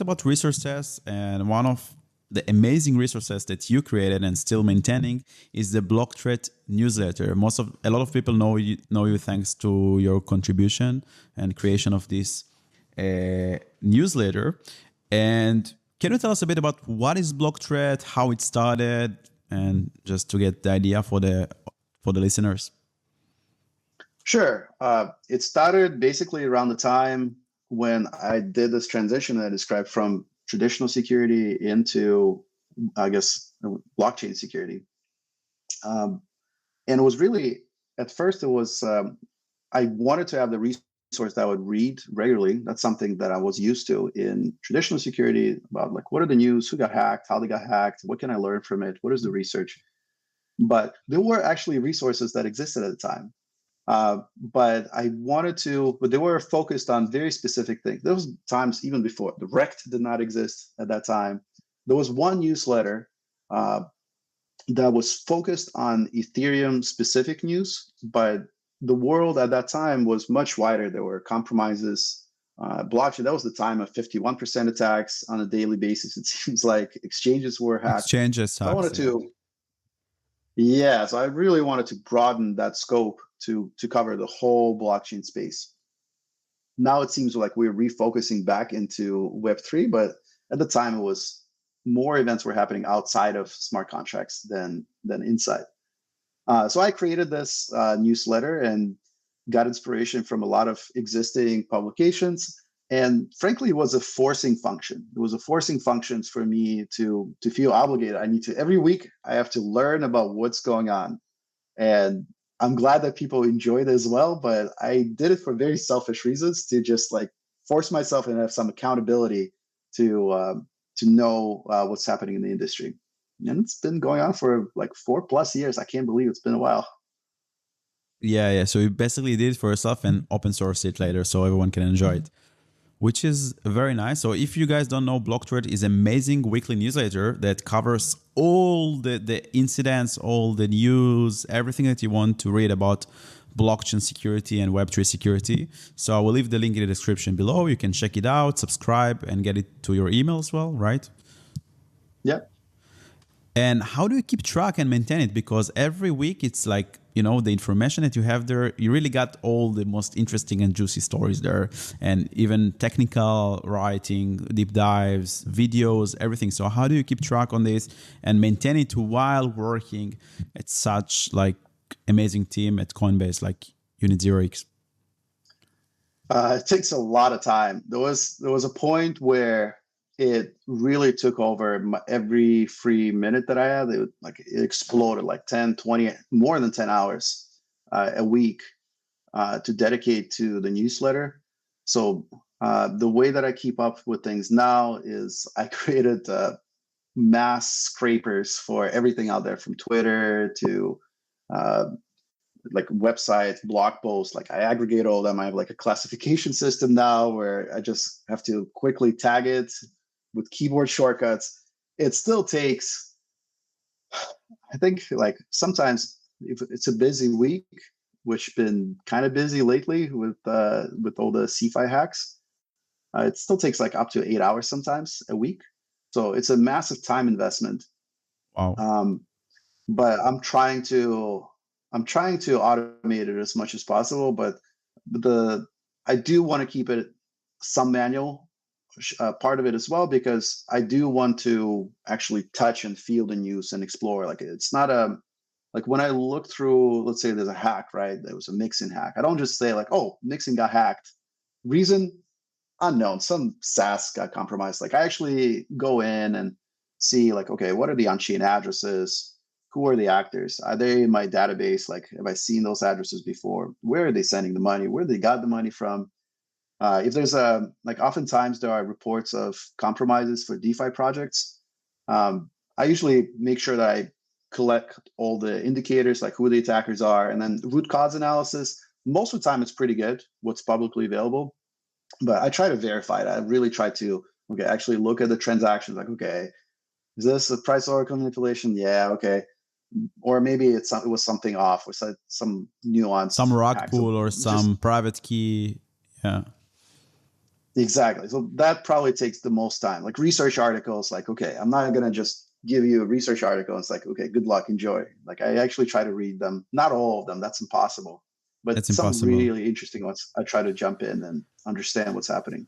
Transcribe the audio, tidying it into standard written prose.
about resources, and one of the amazing resources that you created and still maintaining is the BlockThreat newsletter. A lot of people know you thanks to your contribution and creation of this newsletter. And can you tell us a bit about what is BlockThreat, how it started, and just to get the idea for the listeners? Sure. It started basically around the time when I did this transition that I described from traditional security into, I guess, blockchain security. And it was really, at first, it was, I wanted to have the resource that I would read regularly. That's something that I was used to in traditional security about like, what are the news, who got hacked, how they got hacked, what can I learn from it, what is the research? But there were actually resources that existed at the time. But they were focused on very specific things. There was times even before the Rect did not exist at that time. There was one newsletter that was focused on Ethereum specific news, but the world at that time was much wider. There were compromises. Blockchain, that was the time of 51% attacks on a daily basis. It seems like exchanges were hacked. So I wanted to, yeah, so I really wanted to broaden that scope to cover the whole blockchain space. Now it seems like we're refocusing back into Web3, but at the time it was more events were happening outside of smart contracts than inside. So I created this newsletter and got inspiration from a lot of existing publications. And frankly, it was a forcing function. It was a forcing function for me to feel obligated. I need to, every week, I have to learn about what's going on. And I'm glad that people enjoy it as well, but I did it for very selfish reasons to just like force myself and have some accountability to know what's happening in the industry. And it's been going on for like 4+ years. I can't believe it's been a while. Yeah. So you basically did it for yourself and open source it later so everyone can enjoy it, which is very nice. So if you guys don't know, BlockThreat is an amazing weekly newsletter that covers all the incidents, all the news, everything that you want to read about blockchain security and Web3 security. So I will leave the link in the description below. You can check it out, subscribe, and get it to your email as well, right? Yeah. And how do you keep track and maintain it? Because every week it's like, the information that you have there, you really got all the most interesting and juicy stories there, and even technical writing, deep dives, videos, everything. So how do you keep track on this and maintain it while working at such like amazing team at Coinbase, like Unit 0x? It takes a lot of time. There was a point where it really took over every free minute that I had. It exploded like 10, 20, more than 10 hours a week to dedicate to the newsletter. So the way that I keep up with things now is I created mass scrapers for everything out there, from Twitter to like websites, blog posts. Like I aggregate all of them. I have like a classification system now where I just have to quickly tag it with keyboard shortcuts. It still takes, I think, like sometimes if it's a busy week, which been kind of busy lately with all the CeFi hacks, it still takes like up to 8 hours sometimes a week. So it's a massive time investment. Wow. But I'm trying to automate it as much as possible. But I do want to keep it some manual part of it as well, because I do want to actually touch and feel the news and explore. Like it's not like when I look through, let's say there's a hack, right? There was a mixing hack. I don't just say like, oh, mixing got hacked. Reason unknown. Some SaaS got compromised. Like I actually go in and see like, okay, what are the on-chain addresses? Who are the actors? Are they in my database? Like, have I seen those addresses before? Where are they sending the money? Where they got the money from? If there's oftentimes there are reports of compromises for DeFi projects. I usually make sure that I collect all the indicators, like who the attackers are, and then root cause analysis. Most of the time, it's pretty good, what's publicly available. But I try to verify it. I really try to actually look at the transactions. Like, okay, is this a price oracle manipulation? Yeah, okay. Or maybe it was something off, or some nuance, some rug pull or some private key. Yeah. Exactly. So that probably takes the most time. Like research articles, like, okay, I'm not gonna just give you a research article. It's like, okay, good luck, enjoy. Like I actually try to read them. Not all of them, that's impossible. But That's some impossible. really interesting ones, I try to jump in and understand what's happening.